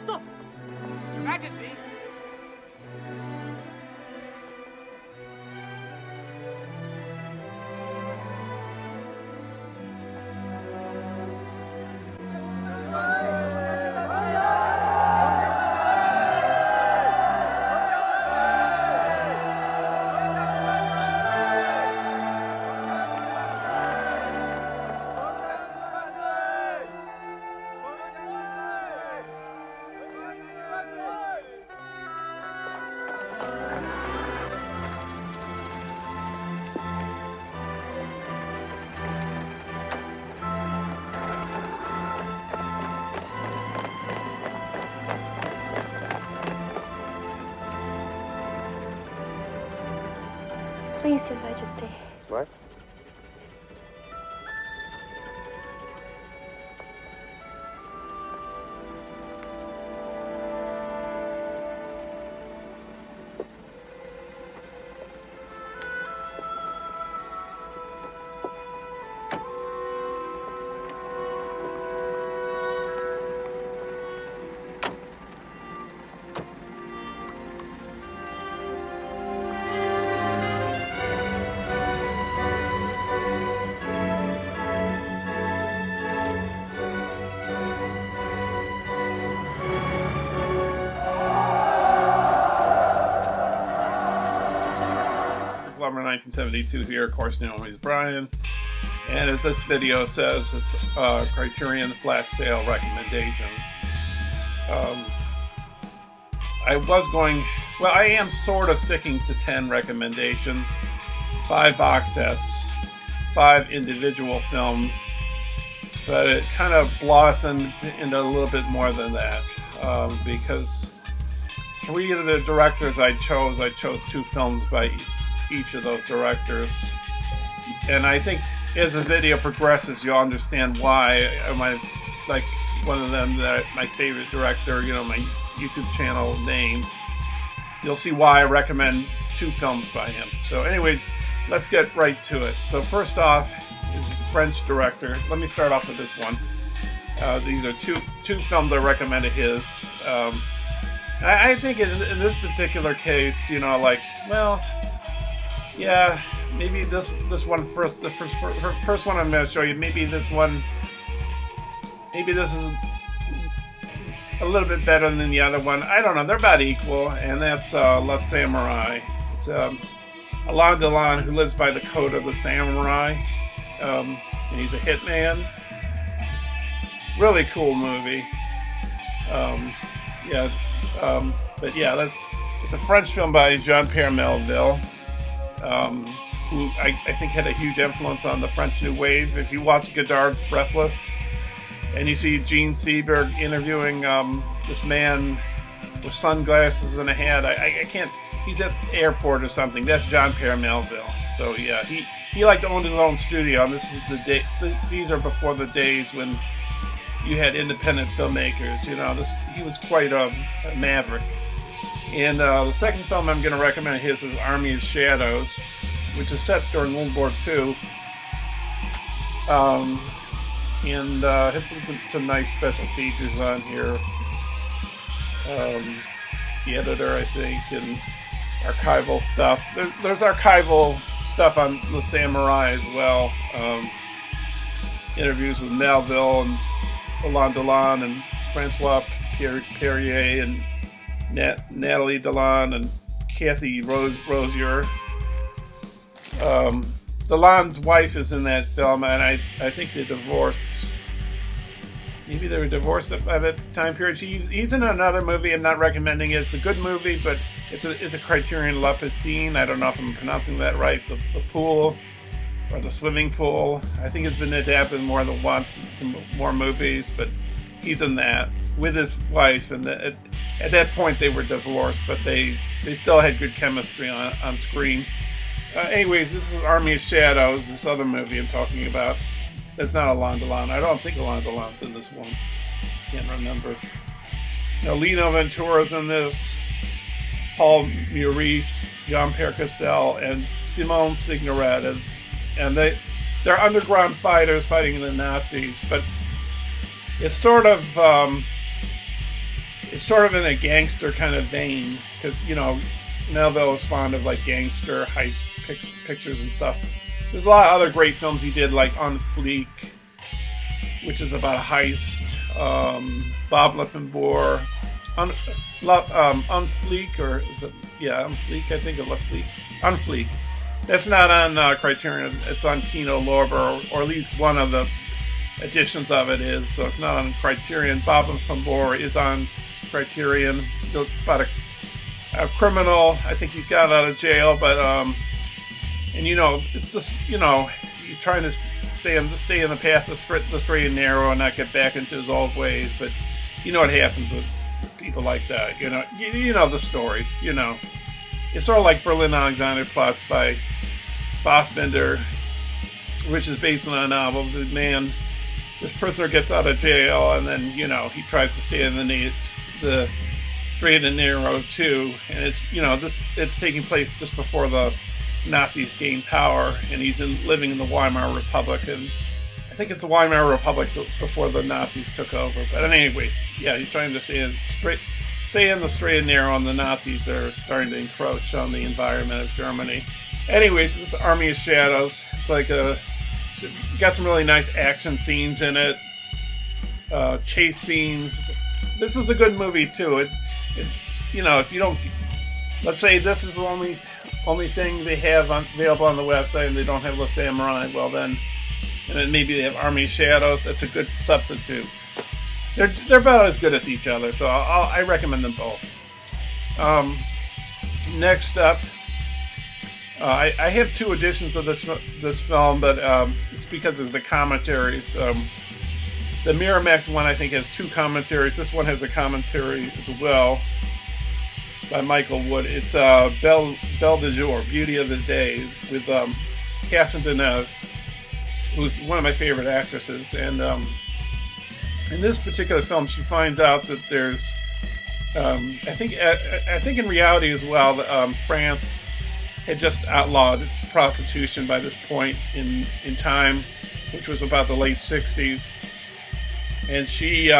Your Majesty! Please, Your Majesty. What? Lumber 1972 here, of course, you know he's Brian. And as this video says, it's Criterion flash sale recommendations. I am sort of sticking to 10 recommendations, 5 box sets, 5 individual films, but it kind of blossomed into a little bit more than that, because 3 of the directors I chose 2 films by each of those directors, and I think as the video progresses you'll understand why I like one of them, that my favorite director, you know, my YouTube channel name. You'll see why I recommend 2 films by him. So anyways, let's get right to it. So first off is a French director. Let me start off with this one. These are two films I recommend of his. I think in this particular case, you know, like, well, yeah, maybe this one first. The first one I'm going to show you. Maybe this one. Maybe this is a little bit better than the other one. I don't know. They're about equal, and that's Le Samurai. It's Alain Delon, who lives by the code of the samurai, and he's a hitman. Really cool movie. But yeah, it's a French film by Jean-Pierre Melville. Who I think had a huge influence on the French New Wave. If you watch Godard's Breathless, and you see Gene Seberg interviewing this man with sunglasses and a hat, I can't. He's at the airport or something. That's Jean-Pierre Melville. So yeah, he liked to own his own studio, and this is the day. These are before the days when you had independent filmmakers. You know, he was quite a maverick. And the second film I'm going to recommend of his is Army of Shadows, which is set during World War II. And has some nice special features on here. The editor, I think, and archival stuff. There's archival stuff on Le Samurai as well. Interviews with Melville and Alain Delon and Francois Perrier and Natalie Delon and Kathy Rosier. Delon's wife is in that film, and I think they divorced. Maybe they were divorced by that time period. He's in another movie. I'm not recommending it. It's a good movie, but it's a Criterion La Piscine. I don't know if I'm pronouncing that right. The pool, or the swimming pool. I think it's been adapted more than once to more movies, but he's in that with his wife, and at that point they were divorced, but they still had good chemistry on screen. Anyways, this is Army of Shadows, this other movie I'm talking about. It's not Alain Delon. I don't think Alain Delon's in this one. Can't remember. Now, Lino Ventura's in this. Paul Maurice, Jean-Pierre Cassel, and Simone Signoret. And they're underground fighters fighting the Nazis. But it's sort of it's sort of in a gangster kind of vein, because, you know, Melville was fond of like gangster heist pictures and stuff. There's a lot of other great films he did, like On Fleek, which is about a heist. Bob Liffenbohr, On Fleek, or is it? Yeah, On Fleek, I think, or Left Fleek. On Fleek. That's not on Criterion. It's on Kino Lorber, or at least one of the editions of it is. So it's not on Criterion. Bob Liffenbohr is on Criterion. It's about a criminal. I think he's got out of jail, but and you know, it's just, you know, he's trying to stay in the path of the straight and narrow and not get back into his old ways. But you know what happens with people like that. You know the stories. You know, it's sort of like Berlin Alexander plots by Fassbinder, which is based on a novel. This prisoner gets out of jail, and then, you know, he tries to stay in the straight and narrow too. And it's, you know, it's taking place just before the Nazis gained power, and he's living in the Weimar Republic, and I think it's the Weimar Republic before the Nazis took over. But anyways, yeah, he's trying to stay in the straight and narrow, and the Nazis are starting to encroach on the environment of Germany. Anyways, this Army of Shadows. It's like it's got some really nice action scenes in it, chase scenes. This is a good movie too. It you know, if you don't, let's say this is the only thing they have available on the website, and they don't have the Samurai, well then, and then maybe they have Army of Shadows. That's a good substitute. They're about as good as each other, so I recommend them both. Next up, I have two editions of this film, but it's because of the commentaries. The Miramax one, I think, has two commentaries. This one has a commentary as well by Michael Wood. It's Belle de Jour, Beauty of the Day, with Catherine Deneuve, who's one of my favorite actresses. And in this particular film, she finds out that there's, I think in reality as well, France had just outlawed prostitution by this point in time, which was about the late 60s. And she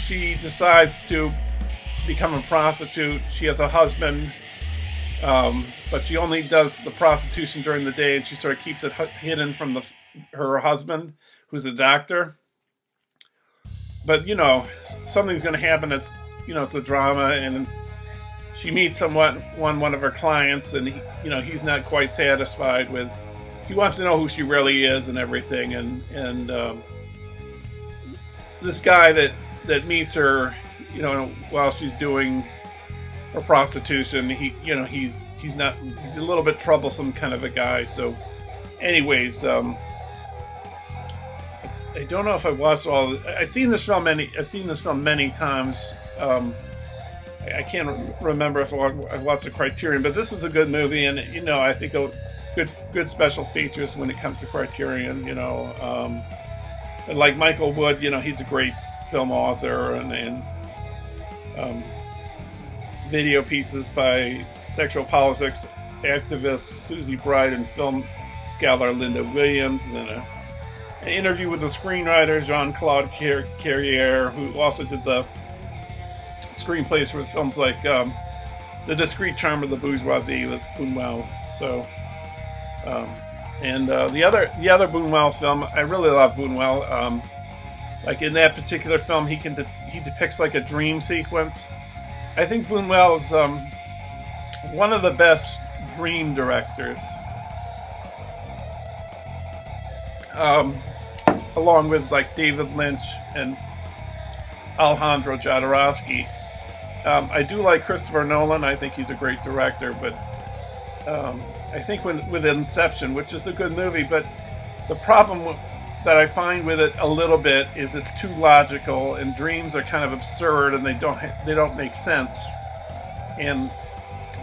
she decides to become a prostitute. She has a husband, but she only does the prostitution during the day, and she sort of keeps it hidden from her husband, who's a doctor. But, you know, something's going to happen. It's, you know, it's a drama, and she meets one of her clients, and he's not quite satisfied with. He wants to know who she really is and everything, and this guy that meets her, you know, while she's doing her prostitution, he's a little bit troublesome kind of a guy. So, anyways, I don't know if I watched all. I've seen this film many times. I can't remember if I've watched the Criterion, but this is a good movie, and you know, I think good special features when it comes to Criterion. You know, and like Michael Wood, you know, he's a great film author, and video pieces by sexual politics activist Susie Bright and film scholar Linda Williams, and an interview with the screenwriter Jean-Claude Carrière, who also did the screenplays for films like The Discreet Charm of the Bourgeoisie with Buñuel. So, and the other Buñuel film, I really love Buñuel. Like in that particular film, he depicts like a dream sequence. I think Buñuel is one of the best dream directors, along with like David Lynch and Alejandro Jodorowsky. I do like Christopher Nolan. I think he's a great director, but I think with Inception, which is a good movie, but the problem that I find with it a little bit is it's too logical, and dreams are kind of absurd, and they don't make sense. And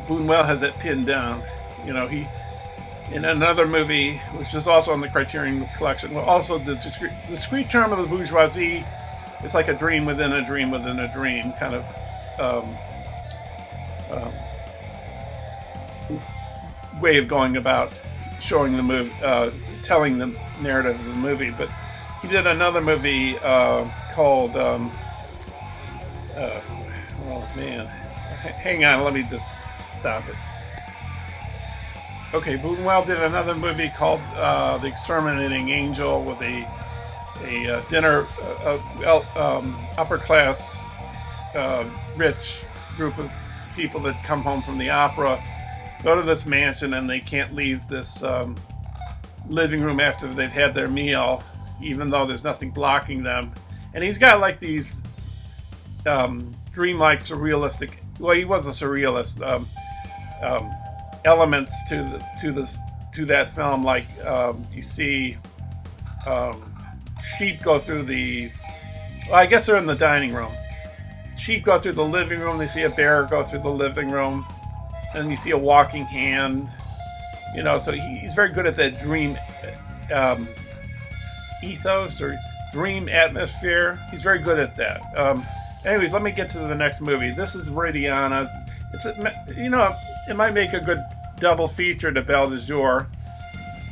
Buñuel has it pinned down. You know, he in another movie, which is also on the Criterion Collection, well, also the Discreet Charm of the Bourgeoisie. It's like a dream within a dream within a dream, kind of way of going about showing the movie, telling the narrative of the movie. But he did another movie called, oh man, hang on, let me just stop it. Okay, Buñuel did another movie called The Exterminating Angel with a dinner, upper class, rich group of people that come home from the opera, go to this mansion, and they can't leave this living room after they've had their meal, even though there's nothing blocking them. And he's got like these dreamlike, surrealistic. Well, he was a surrealist. Elements to that film, like you see sheep go through the. Well, I guess they're in the dining room. Sheep go through the living room. They see a bear go through the living room, and you see a walking hand. You know, so he's very good at that dream ethos or dream atmosphere. He's very good at that. Anyways, let me get to the next movie. This is Viridiana. It might make a good double feature to Belle de Jour.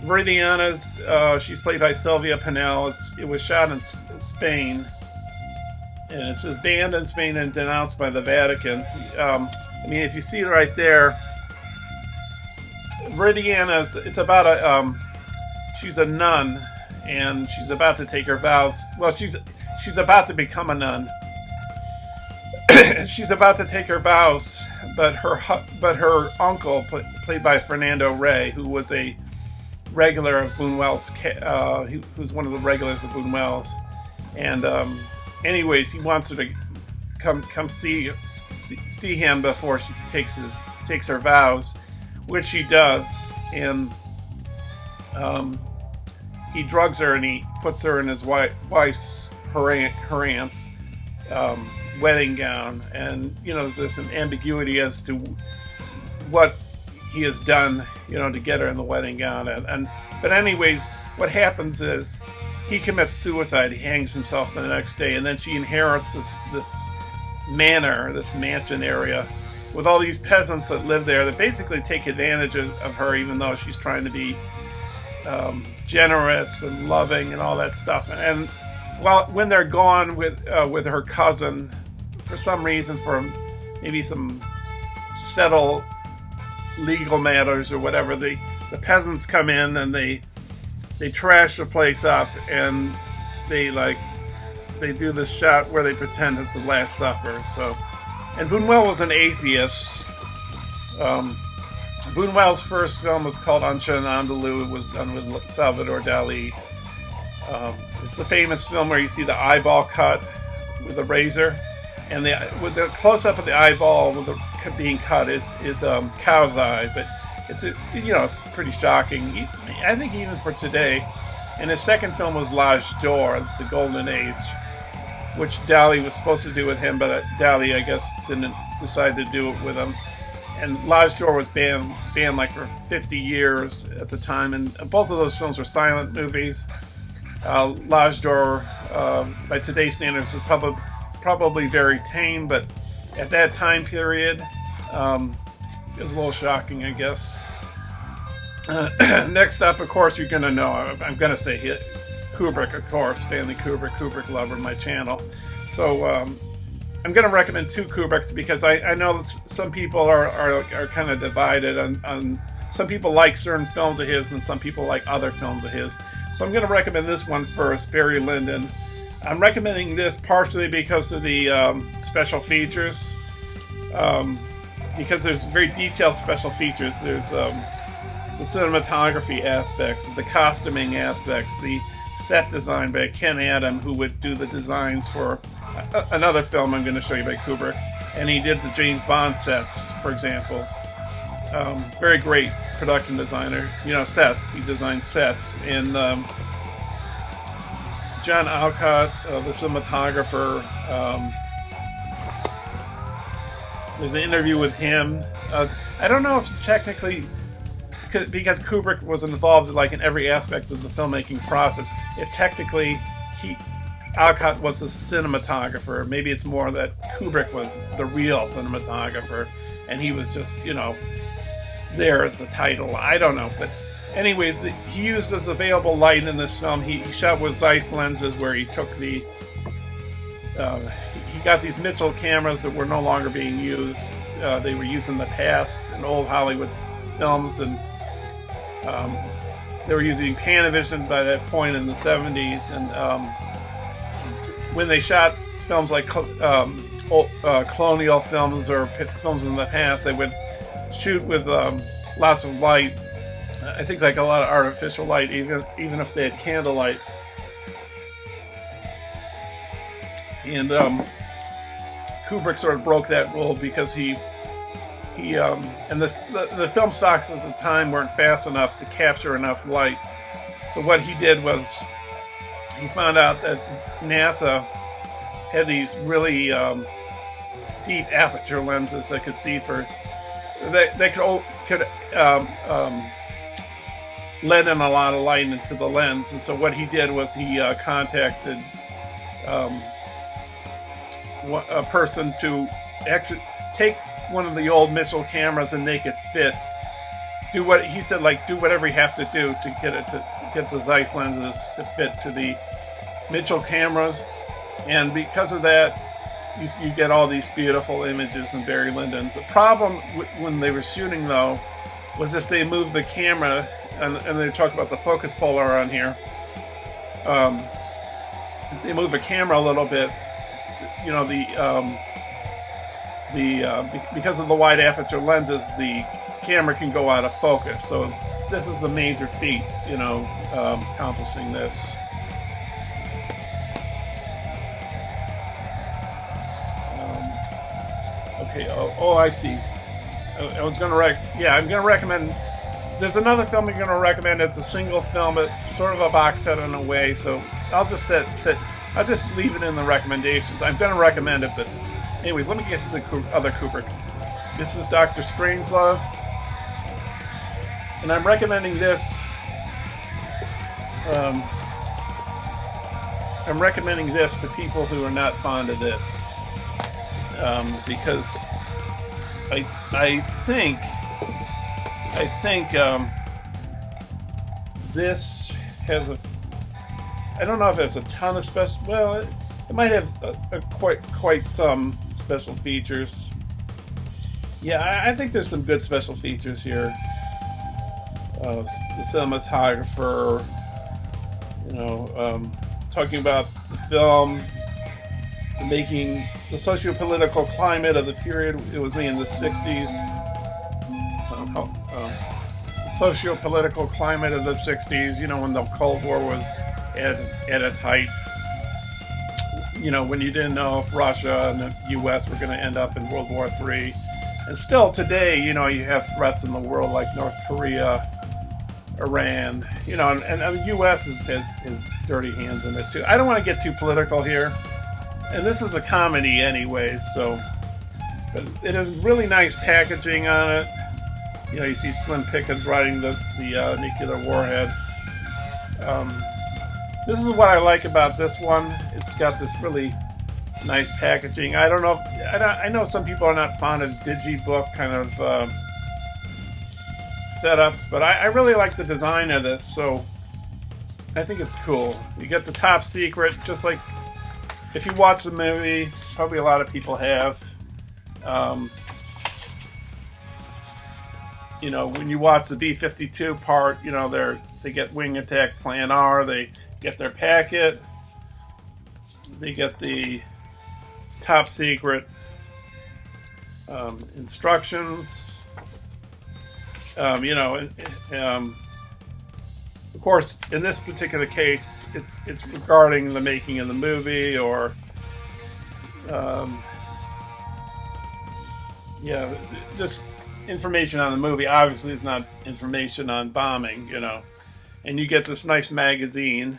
Viridiana's, she's played by Sylvia Pinel. It was shot in Spain, and it says banned in Spain and denounced by the Vatican. If you see it right there, Viridiana's, it's about she's a nun, and she's about to take her vows. Well, she's about to become a nun. She's about to take her vows, but her uncle, played by Fernando Rey, who was a regular of Buñuel's, who's one of the regulars of Buñuel's, and anyways, he wants her to come see him before she takes her vows, which she does, and he drugs her and he puts her in his wife's her aunt's wedding gown, and there's some ambiguity as to what he has done, to get her in the wedding gown, but anyways, what happens is he commits suicide. He hangs himself the next day, and then she inherits this manor, this mansion area, with all these peasants that live there that basically take advantage of her, even though she's trying to be generous and loving and all that stuff. And when they're gone with her cousin, for some reason, for maybe some settle legal matters or whatever, the peasants come in and they trash the place up, and they do this shot where they pretend it's the Last Supper. So, and Buñuel was an atheist. Buñuel's first film was called Un Chien Andalou. It was done with Salvador Dali. It's the famous film where you see the eyeball cut with a razor, and with the close up of the eyeball with being cut is cow's eye, but it's pretty shocking. I think even for today. And his second film was L'Âge d'Or, The Golden Age, which Dali was supposed to do with him, but Dali, I guess, didn't decide to do it with him. And L'Âge d'Or was banned like for 50 years at the time, and both of those films were silent movies. L'Âge d'Or, by today's standards, is probably very tame, but at that time period, it was a little shocking, I guess. Next up, of course, you're going to know, I'm going to say Kubrick, of course, Stanley Kubrick lover of my channel. So I'm going to recommend two Kubricks, because I know that some people are kind of divided on some people like certain films of his and some people like other films of his. So I'm going to recommend this one first, Barry Lyndon. I'm recommending this partially because of the special features, because there's very detailed special features. There's the cinematography aspects, the costuming aspects, the set design by Ken Adam, who would do the designs for another film I'm going to show you by Kubrick, and he did the James Bond sets, for example. Very great production designer, sets. He designed sets. And John Alcott, the cinematographer, there's an interview with him. I don't know if technically, because Kubrick was involved in every aspect of the filmmaking process, if technically Alcott was the cinematographer. Maybe it's more that Kubrick was the real cinematographer, and he was just, there as the title. I don't know, but anyways, he used this available light in this film. He shot with Zeiss lenses, where he took the he got these Mitchell cameras that were no longer being used. They were used in the past in old Hollywood films, and they were using Panavision by that point in the 70s. And when they shot films like colonial films or films in the past, they would shoot with lots of light. I think like a lot of artificial light, even if they had candlelight. And Kubrick sort of broke that rule because the film stocks at the time weren't fast enough to capture enough light. So what he did was he found out that NASA had these really deep aperture lenses that could see for they could let in a lot of light into the lens. And so what he did was he contacted a person to actually take one of the old Mitchell cameras and make it fit. Do what he said, like do whatever you have to do to get the Zeiss lenses to fit to the Mitchell cameras, and because of that, you get all these beautiful images in Barry Lyndon. The problem when they were shooting though was if they moved the camera, and they talk about the focus puller on here. If they move the camera a little bit, you know, because of the wide aperture lenses, the camera can go out of focus. So this is the major feat, you know, accomplishing this. Okay. Oh, I see. I was going to I'm going to recommend. There's another film I'm going to recommend. It's a single film. It's sort of a box set in a way. So I'll just I'll just leave it in the recommendations. I'm going to recommend it, but anyways, let me get to the other Kubrick. This is Dr. Strangelove, and I'm recommending this. I'm recommending this to people who are not fond of this, because I think this has I don't know if it has a ton of special. Well, it might have quite some special features. Yeah, I think there's some good special features here. The cinematographer, you know, talking about the film, making the socio-political climate of the period. It was made in the 60s. The socio-political climate of the 60s, you know, when the Cold War was at its height. You know, when you didn't know if Russia and the U.S. were going to end up in World War III. And still today, you know, you have threats in the world like North Korea, Iran, you know, and the U.S. has his dirty hands in it too. I don't want to get too political here. And this is a comedy anyways, so. But it has really nice packaging on it. You know, you see Slim Pickens riding the nuclear warhead. This is what I like about this one. It's got this really nice packaging. I don't know. I know some people are not fond of digibook kind of setups, but I really like the design of this. So I think it's cool. You get the top secret, just like if you watch the movie. Probably a lot of people have. You know, when you watch the B-52 part, you know they get Wing Attack Plan R. They get their packet. They get the top secret instructions. You know, of course, in this particular case, it's regarding the making of the movie, or yeah, just information on the movie. Obviously, it's not information on bombing, you know. And you get this nice magazine.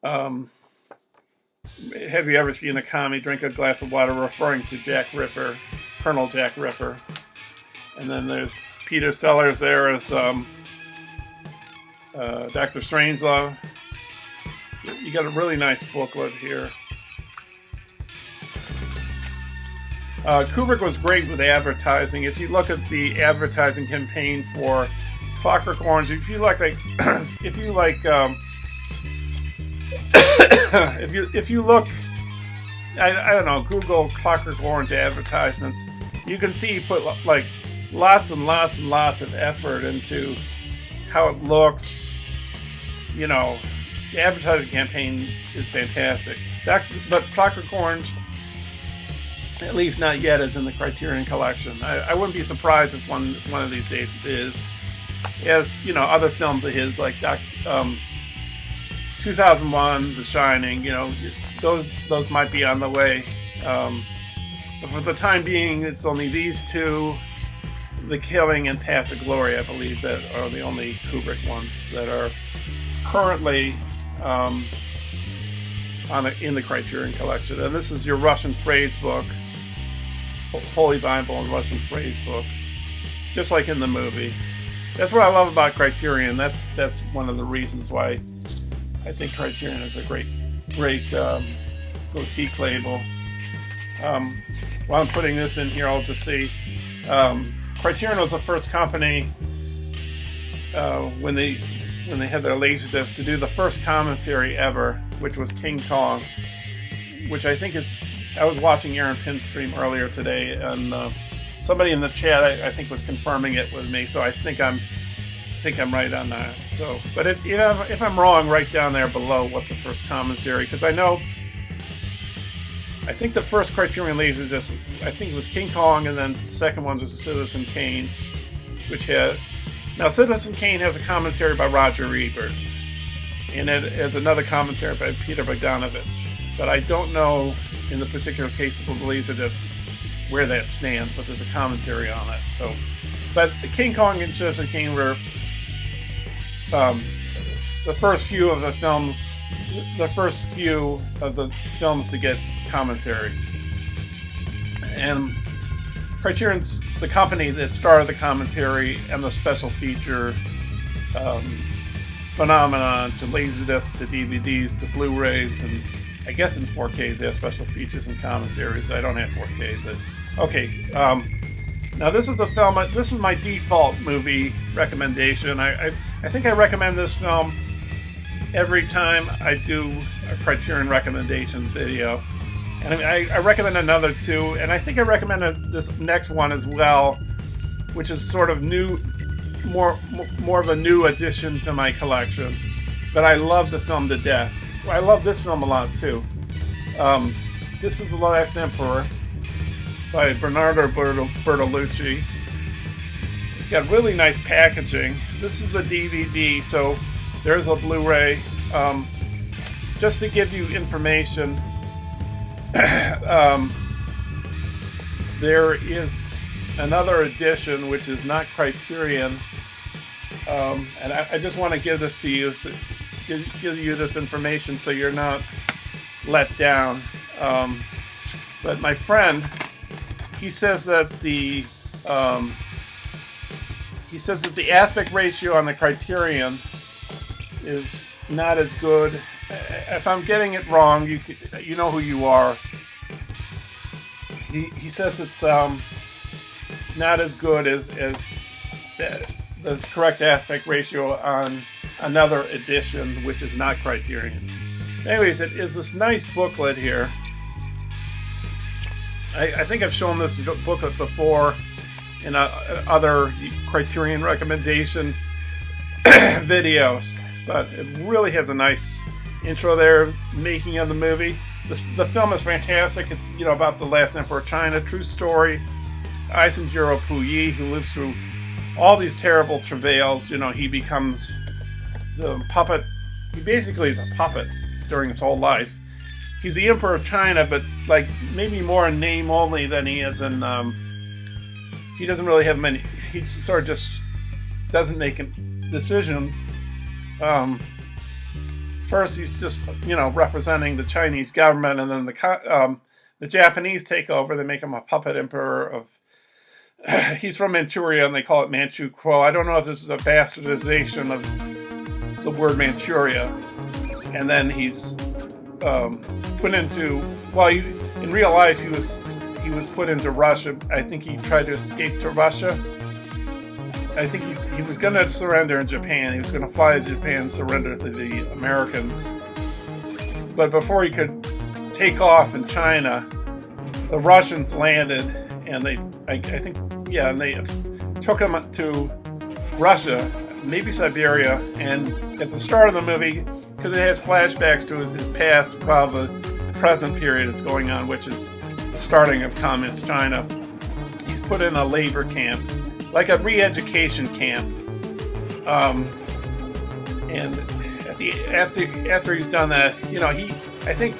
Have you ever seen a commie drink a glass of water, referring to Jack Ripper, Colonel Jack Ripper? And then there's Peter Sellers there as Dr. Strangelove. You got a really nice booklet here. Kubrick was great with advertising. If you look at the advertising campaign for Clockwork Orange, if you like if you look, I don't know, Google Clockwork Orange advertisements, you can see he put like lots and lots and lots of effort into how it looks. You know, the advertising campaign is fantastic. But Clockwork Orange, at least not yet, is in the Criterion collection. I wouldn't be surprised if one of these days it is. As you know, other films of his like 2001, The Shining, you know, those might be on the way. But for the time being, it's only these two, The Killing and Paths of Glory, I believe, that are the only Kubrick ones that are currently in the Criterion collection. And this is your Russian phrase book, Holy Bible and Russian phrase book, just like in the movie. That's what I love about Criterion. That's one of the reasons why I think Criterion is a great boutique label. While I'm putting this in here, I'll just see Criterion was the first company when they had their Laserdisc to do the first commentary ever, which was King Kong, which I think is. I was watching Aaron Pinn's stream earlier today, and somebody in the chat I think was confirming it with me, so I think I'm right on that. So, but if I'm wrong, write down there below what's the first commentary, because I think the first Criterion Laserdisc, I think it was King Kong, and then the second one was Citizen Kane, which had... Now, Citizen Kane has a commentary by Roger Ebert, and it has another commentary by Peter Bogdanovich, but I don't know, in the particular case of the Laserdisc, where that stands, but there's a commentary on it. So, but King Kong and Citizen Kane were the first few of the films to get commentaries. And Criterion's the company that started the commentary and the special feature phenomenon to Laserdiscs, to DVDs, to Blu-rays, and I guess in 4Ks they have special features and commentaries. I don't have 4K, but okay. Now this is a film. This is my default movie recommendation. I think I recommend this film every time I do a Criterion recommendations video, and I recommend another two, and I think I recommended this next one as well, which is sort of new, more of a new addition to my collection. But I love the film to death. I love this film a lot too. This is The Last Emperor by Bernardo Bertolucci. It's got really nice packaging. This is the DVD, so there's a Blu-ray. Just to give you information, there is another edition which is not Criterion, and I just want to give this to you, give you this information so you're not let down. But my friend, he says that the aspect ratio on the Criterion is not as good. If I'm getting it wrong, you know who you are. He says it's not as good as the correct aspect ratio on another edition, which is not Criterion. Anyways, it is this nice booklet here. I think I've shown this booklet before in other Criterion recommendation videos, but it really has a nice intro there, making of the movie. The film is fantastic. It's about the last emperor of China, true story. Eisenjiro Puyi, who lives through all these terrible travails. He becomes the puppet. He basically is a puppet during his whole life. He's the emperor of China, but like maybe more in name only than he is in. He doesn't really have many. He sort of just doesn't make decisions. First, he's just representing the Chinese government, and then the Japanese take over. They make him a puppet emperor of. He's from Manchuria, and they call it Manchu Kuo. I don't know if this is a bastardization of the word Manchuria. And then he's put into. Well, in real life, he was put into Russia. I think he tried to escape to Russia. I think he was going to surrender in Japan. He was going to fly to Japan and surrender to the Americans. but before he could take off in China, the Russians landed, and they took him to Russia, maybe Siberia, and at the start of the movie, because it has flashbacks to his past while the present period is going on, which is the starting of communist China, he's put in a labor camp, like a re-education camp, and after he's done that, I think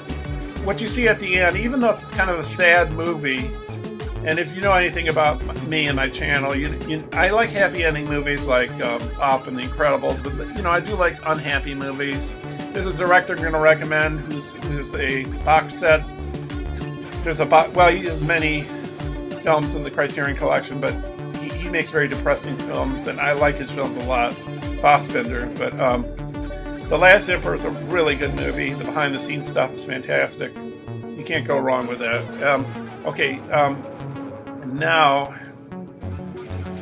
what you see at the end, even though it's kind of a sad movie, and if you know anything about me and my channel, I like happy ending movies like Up and The Incredibles, but I do like unhappy movies. There's a director I'm going to recommend who's a box set. He has many films in the Criterion collection, but he makes very depressing films, and I like his films a lot. Fassbender, but The Last Emperor is a really good movie. The behind-the-scenes stuff is fantastic. You can't go wrong with that. Now,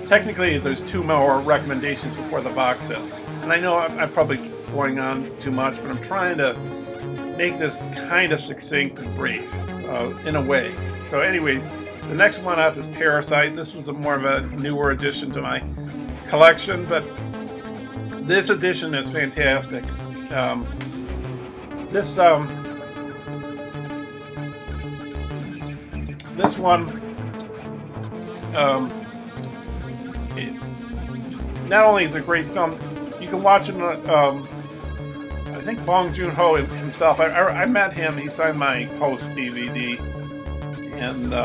technically, there's 2 more recommendations before the box sets. And I know I'm probably going on too much, but I'm trying to make this kind of succinct and brief, in a way. So anyways, the next one up is Parasite. This is more of a newer addition to my collection, but this edition is fantastic. This one, not only is it a great film, you can watch it. I think Bong Joon-ho himself. I met him. He signed my Host DVD, and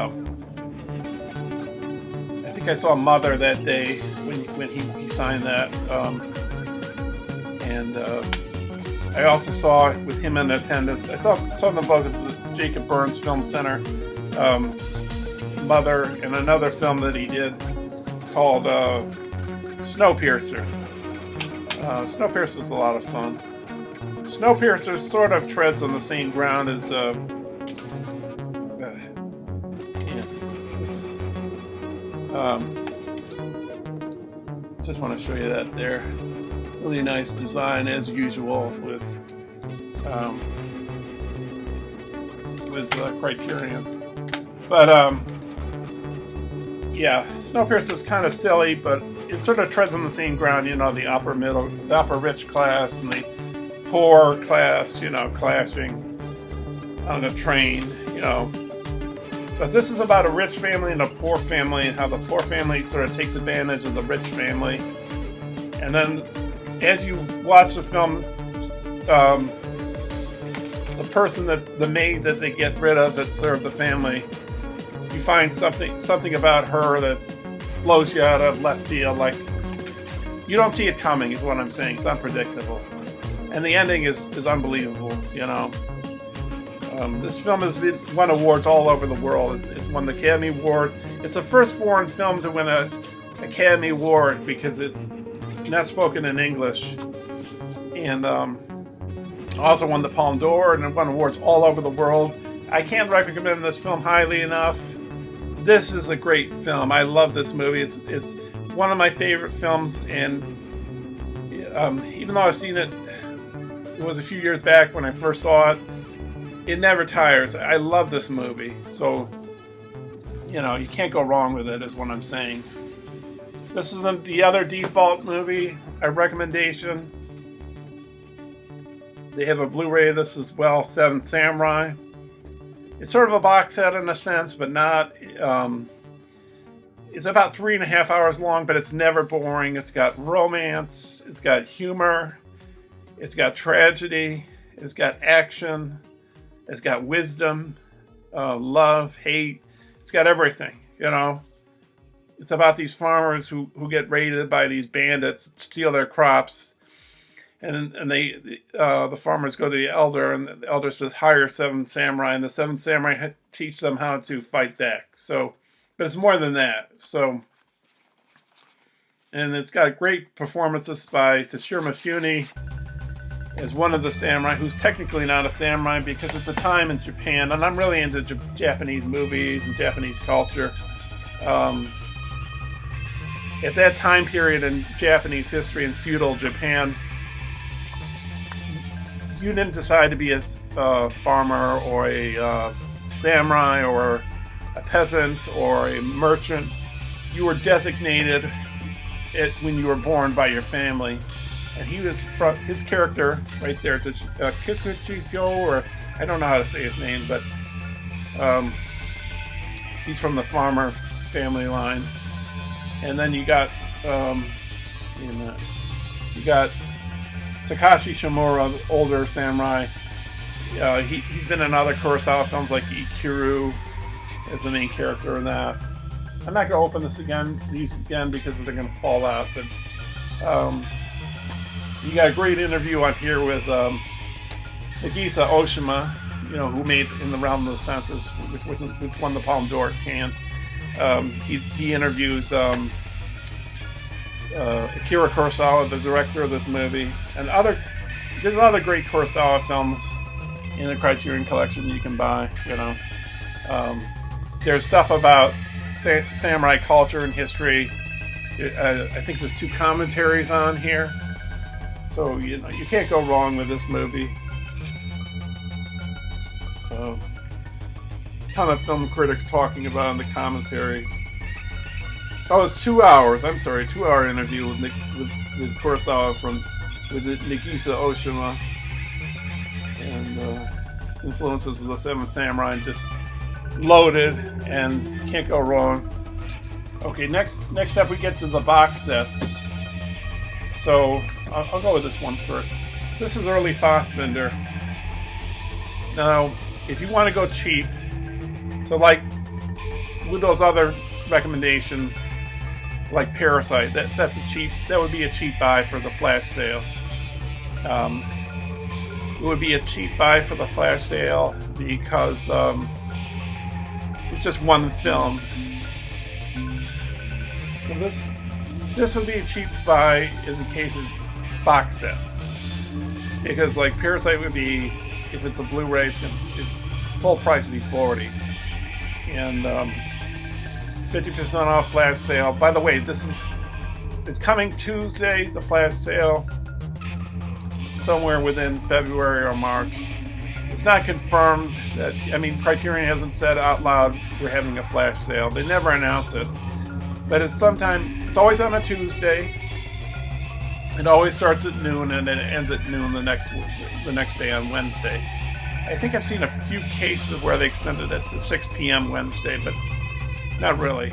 I think I saw Mother that day when he signed that. I also saw with him in attendance. I saw them both at the Jacob Burns Film Center. Mother, and another film that he did called Snowpiercer. Snowpiercer is a lot of fun. Snowpiercer sort of treads on the same ground as just want to show you that there. Really nice design as usual with Criterion. But Snowpiercer is kind of silly, but it sort of treads on the same ground. The upper rich class and the poor class, clashing on a train, But this is about a rich family and a poor family, and how the poor family sort of takes advantage of the rich family. And then, as you watch the film, the maid that they get rid of that served the family, you find something about her that blows you out of left field. Like, you don't see it coming, is what I'm saying. It's unpredictable, and the ending is unbelievable. This film has won awards all over the world. It's won the Academy Award. It's the first foreign film to win an Academy Award because it's not spoken in English, and also won the Palme d'Or and won awards all over the world. I can't recommend this film highly enough. This is a great film. I love this movie. It's one of my favorite films, and even though I've seen it was a few years back when I first saw it, it never tires. I love this movie. So, you can't go wrong with it, is what I'm saying. This isn't the other default movie, a recommendation. They have a Blu-ray of this as well, Seven Samurai. It's sort of a box set in a sense, but not. It's about 3.5 hours long, but it's never boring. It's got romance. It's got humor. It's got tragedy. It's got action. It's got wisdom, love, hate. It's got everything, It's about these farmers who get raided by these bandits, steal their crops, and the farmers go to the elder, and the elder says, hire 7 samurai, and the 7 samurai teach them how to fight back. So, but it's more than that. So, and it's got great performances by Toshiro Mifune as one of the samurai, who's technically not a samurai, because at the time in Japan, and I'm really into Japanese movies and Japanese culture, at that time period in Japanese history in feudal Japan, you didn't decide to be a farmer or a samurai or a peasant or a merchant. You were designated it when you were born by your family. And he was from his character right there, Kikuchiko, or I don't know how to say his name, but he's from the farmer family line. And then you got Takashi Shimura, the older samurai. He's been in other Kurosawa films like Ikiru as the main character in that. I'm not going to open these again because they're going to fall out. But you got a great interview on here with Nagisa Oshima, who made In the Realm of the Senses, which won the Palme d'Or at Cannes. He interviews Akira Kurosawa, the director of this movie, and there's other great Kurosawa films in the Criterion collection you can buy. There's stuff about samurai culture and history. I think there's 2 commentaries on here, so you can't go wrong with this movie. Ton of film critics talking about it in the commentary. Oh, it's 2 hours. I'm sorry, 2-hour interview with Kurosawa with Nagisa Oshima, and influences of the Seven Samurai, and just loaded and can't go wrong. Okay, next up we get to the box sets. So I'll go with this one first. This is early Fassbinder. Now, if you want to go cheap, so like with those other recommendations, like Parasite, that would be a cheap buy for the flash sale. It would be a cheap buy for the flash sale because it's just one film. So this would be a cheap buy in the case of box sets, because like Parasite would be, if it's a Blu-ray, its full price would be $40, and 50% off flash sale. By the way, it's coming Tuesday, the flash sale, somewhere within February or March. It's not confirmed that, Criterion hasn't said out loud we're having a flash sale. They never announce it. But it's always on a Tuesday. It always starts at noon and then it ends at noon the next day on Wednesday. I think I've seen a few cases where they extended it to 6 p.m. Wednesday, but not really.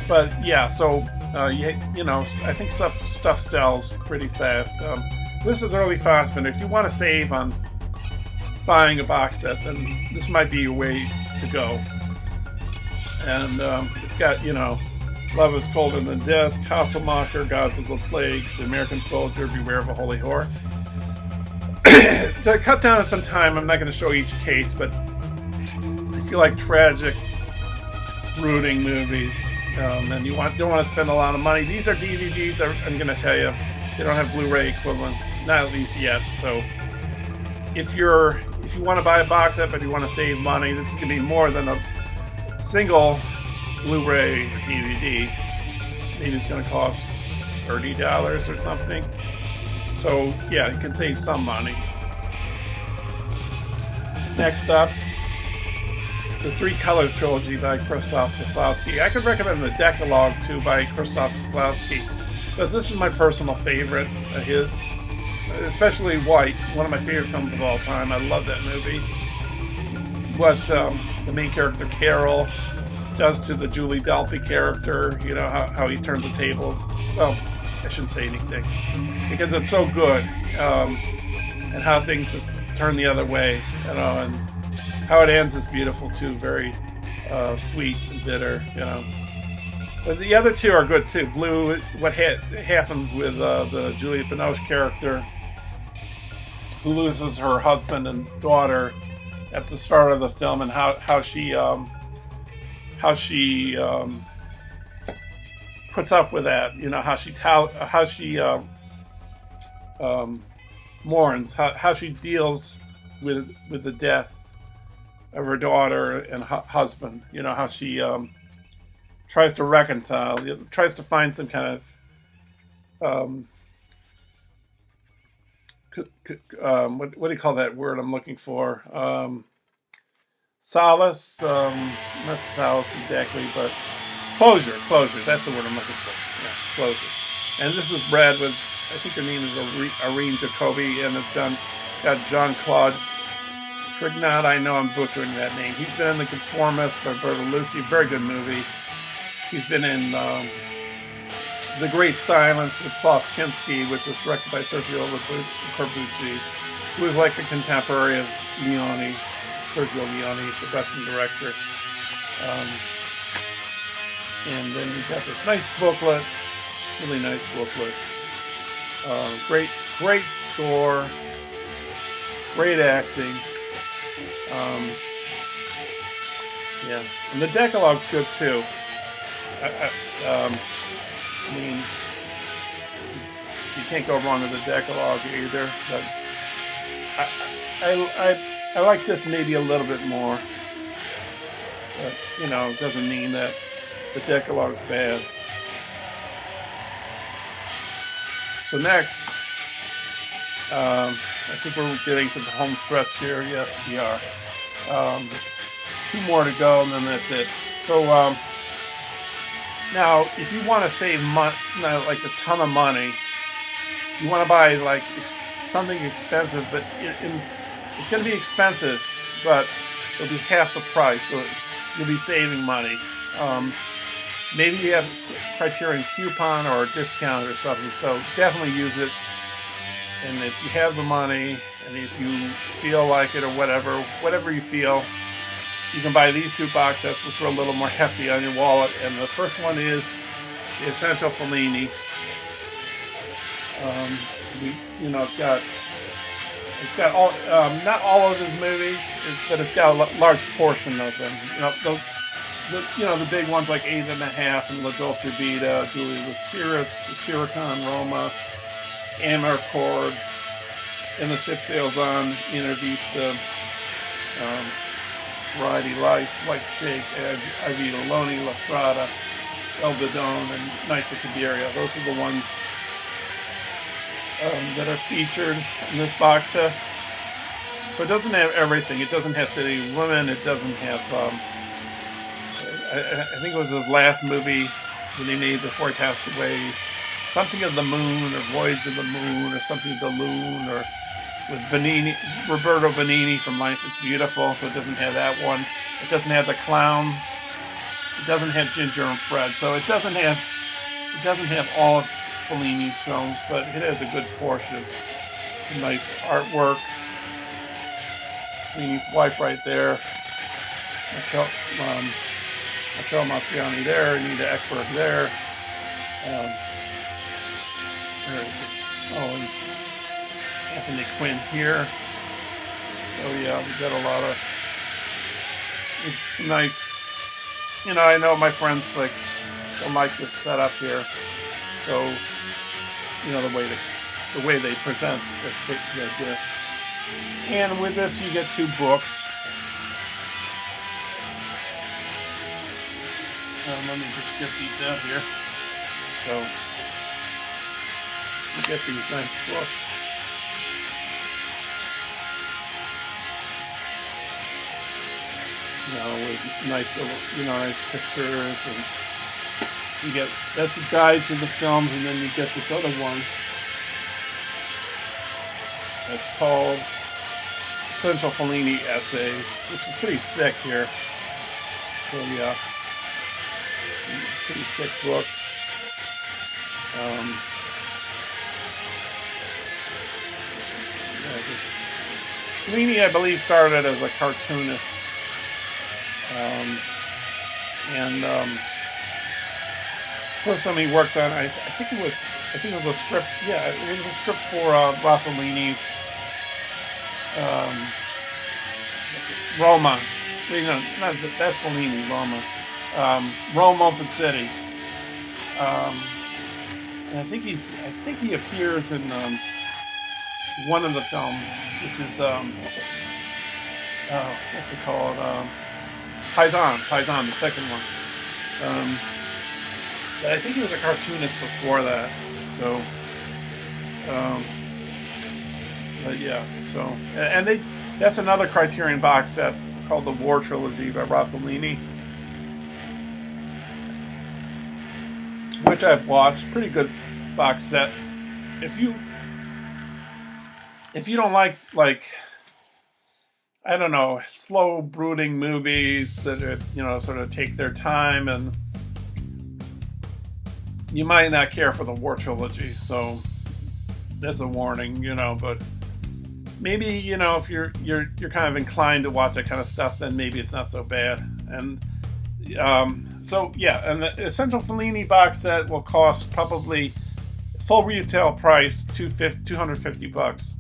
But yeah, so I think stuff sells pretty fast. This is early Fassbinder. If you want to save on buying a box set, then this might be your way to go. And it's got Love is Colder Than Death, Castlemocker, Gods of the Plague, The American Soldier, Beware of a Holy Whore. To cut down on some time, I'm not going to show each case, but if you like tragic, brooding movies, and you don't want to spend a lot of money, these are DVDs. I'm going to tell you, they don't have Blu-ray equivalents, not at least yet. So if you want to buy a box set but you want to save money, this is going to be more than a single Blu-ray or DVD. Maybe it's going to cost $30 or something. So yeah, you can save some money. Next up, the Three Colors trilogy by Krzysztof Kieslowski. I could recommend the Decalogue too by Krzysztof Kieslowski, but this is my personal favorite of his, especially White, one of my favorite films of all time. I love that movie. What the main character Carol does to the Julie Delpy character, how he turns the tables. Well, I shouldn't say anything because it's so good, and how things just turn the other way, and how it ends is beautiful too, very sweet and bitter, But the other two are good too. Blue, what happens with the Juliette Binoche character, who loses her husband and daughter at the start of the film, and how she puts up with that, how she mourns, how she deals with the death of her daughter and husband, how she tries to reconcile, tries to find some kind of what do you call that word I'm looking for? Solace, not solace exactly, but closure. That's the word I'm looking for. Yeah, closure. And this is read with, I think her name is Irene Jacobi, and it's got Jean-Claude Trignat. I know I'm butchering that name. He's been in The Conformist by Bertolucci, very good movie. He's been in The Great Silence with Klaus Kinski, which was directed by Sergio Corbucci, who was like a contemporary of Leone, Sergio Leone, the Western director. And then we got this nice booklet, really nice booklet. Great score, great acting. Yeah, and the Decalogue's good too. I mean, you can't go wrong with the Decalogue either. But I like this maybe a little bit more. But it doesn't mean that the Decalogue's bad. So next, I think we're getting to the home stretch here. Yes, we are. 2 more to go, and then that's it. So now, if you want to save like a ton of money, you want to buy like something expensive, but it's going to be expensive, but it'll be half the price, so you'll be saving money. Maybe you have Criterion coupon or a discount or something, so definitely use it. And if you have the money, and if you feel like it or whatever you feel, you can buy these 2 box sets, which are a little more hefty on your wallet. And the first one is the Essential Fellini. It's got all, not all of his movies, but it's got a large portion of them. The big ones like 8.5 and La Dolce Vita, Julia the Spirits, Satyricon, Roma, Amarcord, and The Ship Sails On, Intervista, Variety Life, White Shake, Ivy Loni, La Strada, El Bidone, and Nice at Cabiria. Those are the ones that are featured in this box set. So it doesn't have everything. It doesn't have City of Women. It doesn't have, I think it was his last movie that he made before he passed away, Something of the Moon, or Voyage of the Moon, or Something of the Loon, or with Roberto Benigni from Life is Beautiful, so it doesn't have that one. It doesn't have The Clowns. It doesn't have Ginger and Fred, so it doesn't have all of Fellini's films, but it has a good portion. Some nice artwork. Fellini's wife right there. Marcello Mastroianni there. Anita Ekberg there. Where is it? Oh, and Anthony Quinn here. So yeah, we got a lot of. It's nice. I know my friends don't like this setup here. So, the way they present this. And with this, you get 2 books. Let me just get these out here. So, you get these nice books. With nice little, nice pictures, and so you get, that's a guide to the films, and then you get this other one that's called Essential Fellini Essays, which is pretty thick here. So yeah, pretty thick book. Fellini, I believe, started as a cartoonist. First time he worked on, I think it was a script. Yeah, it was a script for Rossellini's Roma. That's Fellini. Roma. Rome Open City. And I think he appears in one of the films, which is what's it called? Paisan, the second one. But I think he was a cartoonist before that. So, but yeah. So, and that's another Criterion box set called the War Trilogy by Rossellini, which I've watched. Pretty good box set. If you don't like I don't know, slow brooding movies that are, sort of take their time, and you might not care for the War Trilogy. So that's a warning, but maybe, if you're kind of inclined to watch that kind of stuff, then maybe it's not so bad. And so yeah, and the Essential Fellini box set will cost probably full retail price $250.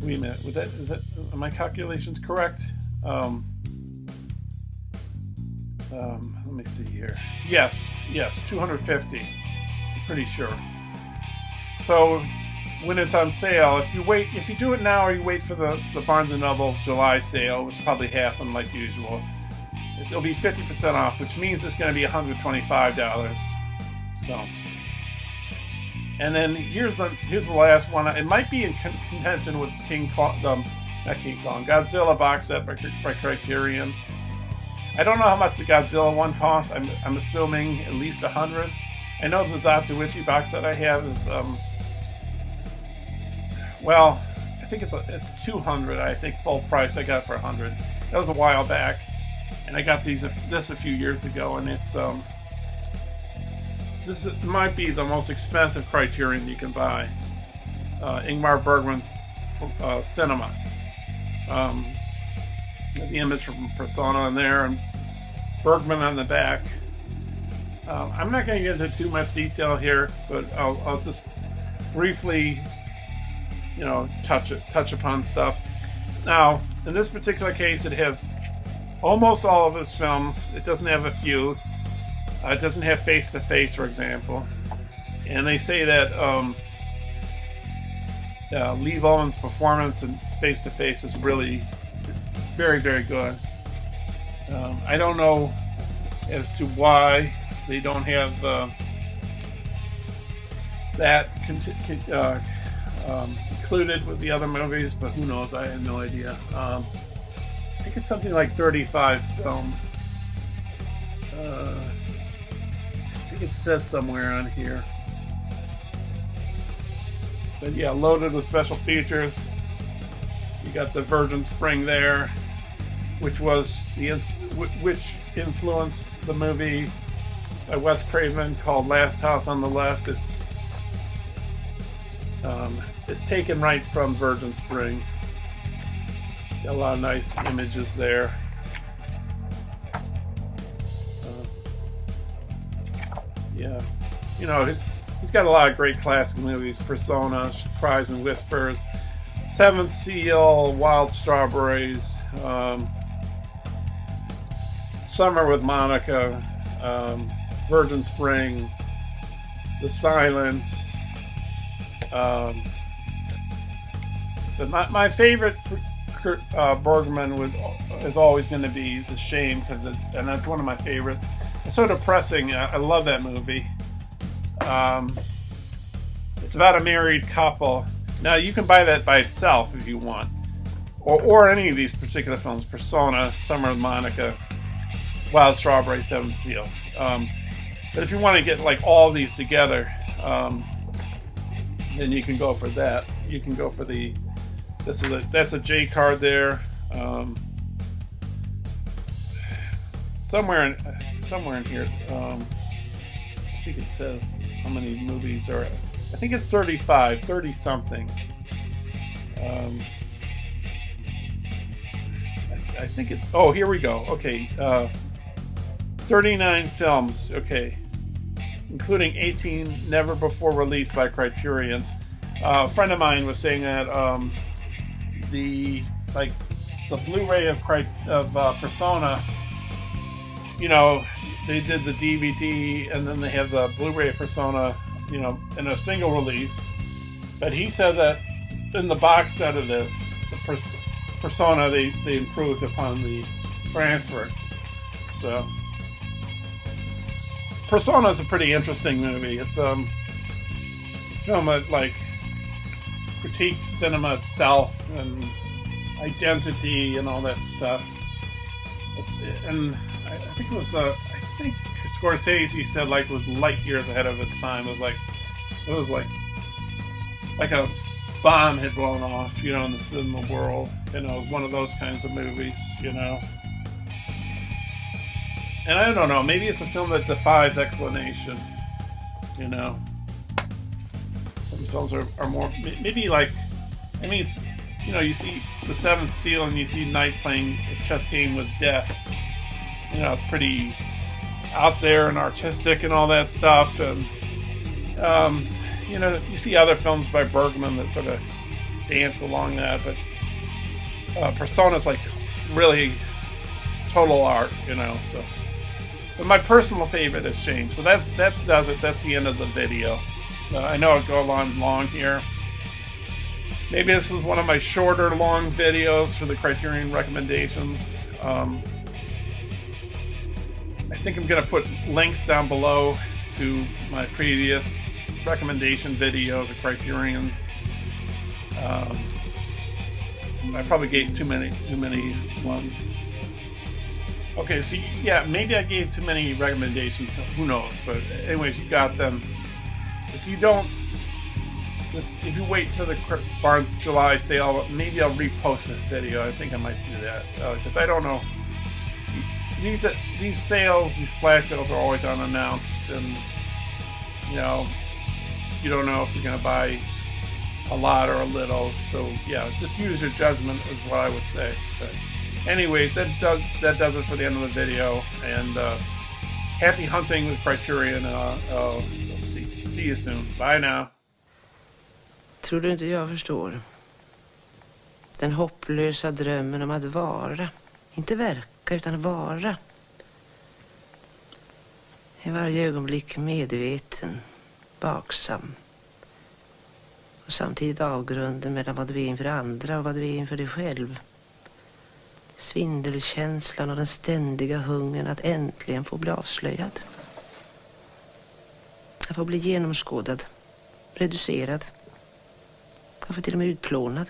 Wait a minute, are my calculations correct? Let me see here. Yes, $250. I'm pretty sure. So when it's on sale, if you do it now, or you wait for the Barnes & Noble July sale, which probably happened like usual, it'll be 50% off, which means it's going to be $125. So, and then here's the last one. It might be in contention with Godzilla box set by Criterion. I don't know how much the Godzilla one costs. I'm assuming at least $100. I know the Zatoichi box set I have is I think it's $200. I think full price. I got it for $100. That was a while back, and I got this a few years ago, and it's this might be the most expensive Criterion you can buy. Ingmar Bergman's Cinema. The image from Persona on there, and Bergman on the back. I'm not going to get into too much detail here, but I'll just briefly, touch upon stuff. Now, in this particular case, it has almost all of his films. It doesn't have a few. It doesn't have Face to Face, for example. And they say that Lee Vollen's performance in Face to Face is really very, very good. I don't know as to why they don't have that included with the other movies, but who knows? I have no idea. I think it's something like 35 films. I think it says somewhere on here. But yeah, loaded with special features. You got the Virgin Spring there, which influenced the movie by Wes Craven called Last House on the Left. It's taken right from Virgin Spring. Got a lot of nice images there. Yeah, he's got a lot of great classic movies: Persona, Cries and Whispers, Seventh Seal, Wild Strawberries, Summer with Monica, Virgin Spring, The Silence. But my favorite Bergman is always going to be The Shame, and that's one of my favorite. It's so depressing. I love that movie. It's about a married couple. Now, you can buy that by itself if you want, or any of these particular films: Persona, Summer with Monica, Wild Strawberry, Seventh Seal. But if you want to get like all these together, then you can go for that. You can go for that's a J card there. Somewhere in here, I think it says how many movies are. I think it's 30 something. I think it. Oh, here we go. Okay, 39 films. Okay, including 18 never before released by Criterion. A friend of mine was saying that the Blu-ray of Persona. They did the DVD, and then they have the Blu-ray of Persona, in a single release. But he said that in the box set of this, the Persona, they improved upon the transfer. So Persona is a pretty interesting movie. It's a film that like critiques cinema itself and identity and all that stuff. And I think it was I think Scorsese said like it was light years ahead of its time. It was like a bomb had blown off, you know, in the cinema world. You know, one of those kinds of movies, you know. And I don't know, maybe it's a film that defies explanation, you know. Some films are more, maybe like, I mean, it's, you know, you see The Seventh Seal and you see Knight playing a chess game with death. You know, it's pretty out there and artistic and all that stuff. And, you know, you see other films by Bergman that sort of dance along that. But Persona's like really total art, you know, so. But my personal favorite has changed. So that does it. That's the end of the video. I know I'll go on long here. Maybe this was one of my shorter, long videos for the Criterion recommendations. I think I'm going to put links down below to my previous recommendation videos of Criterion's. I probably gave too many ones. Okay, so yeah, maybe I gave too many recommendations. Who knows? But anyways, you got them. If you don't, if you wait for the Barnes July sale, maybe I'll repost this video. I think I might do that because I don't know. These sales, these flash sales, are always unannounced, and you know, you don't know if you're going to buy a lot or a little. So yeah, just use your judgment is what I would say. But anyways, that does it for the end of the video. And happy hunting with Criterion. I'll see you soon. Bye now. Tror du inte jag förstår? Den hopplösa drömmen om att vara. Inte verka utan vara. I varje ögonblick medveten, vaksam. Och samtidigt avgrunden mellan vad du är inför andra och vad du är inför dig själv. Svindelkänslan och den ständiga hungern att äntligen få bli avslöjad. Att få bli genomskådad, reducerad. Kanske till och med utplånad.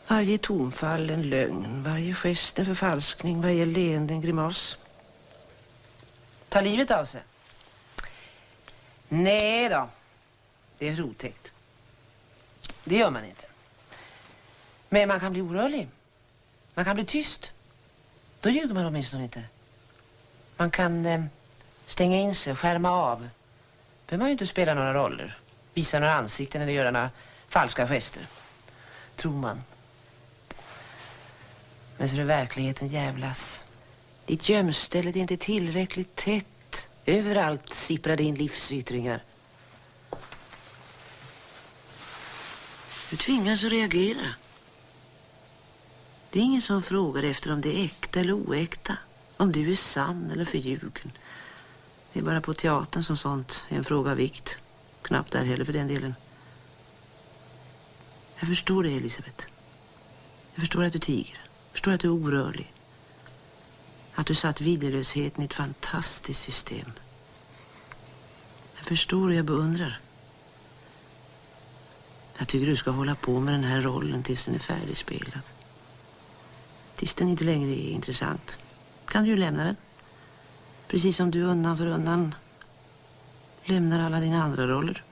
Varje tonfall en lögn, varje gest en förfalskning, varje leende en grimas. Ta livet av sig? Nej då, det är för otäckt. Det gör man inte. Men man kan bli orörlig. Man kan bli tyst. Då ljuger man åtminstone inte. Man kan stänga in sig, skärma av. Behöver man ju inte spela några roller. Visa några ansikten eller göra några falska gester. Tror man. Men så är det verkligheten jävlas. Ditt gömställe är inte tillräckligt tätt. Överallt sipprar det in livsyttringar. Du tvingas att reagera. Det är ingen som frågar efter om det är äkta eller oäkta. Om du är sann eller förljugen. Det är bara på teatern som sånt är en fråga av vikt. Knappt där heller för den delen. Jag förstår det, Elisabeth. Jag förstår att du tiger. Jag förstår att du är orörlig. Att du satt viljelösheten i ett fantastiskt system. Jag förstår och jag beundrar. Jag tycker du ska hålla på med den här rollen tills den är färdigspelad. Tills den inte längre är intressant. Kan du ju lämna den. Precis som du undan för undan lämnar alla dina andra roller.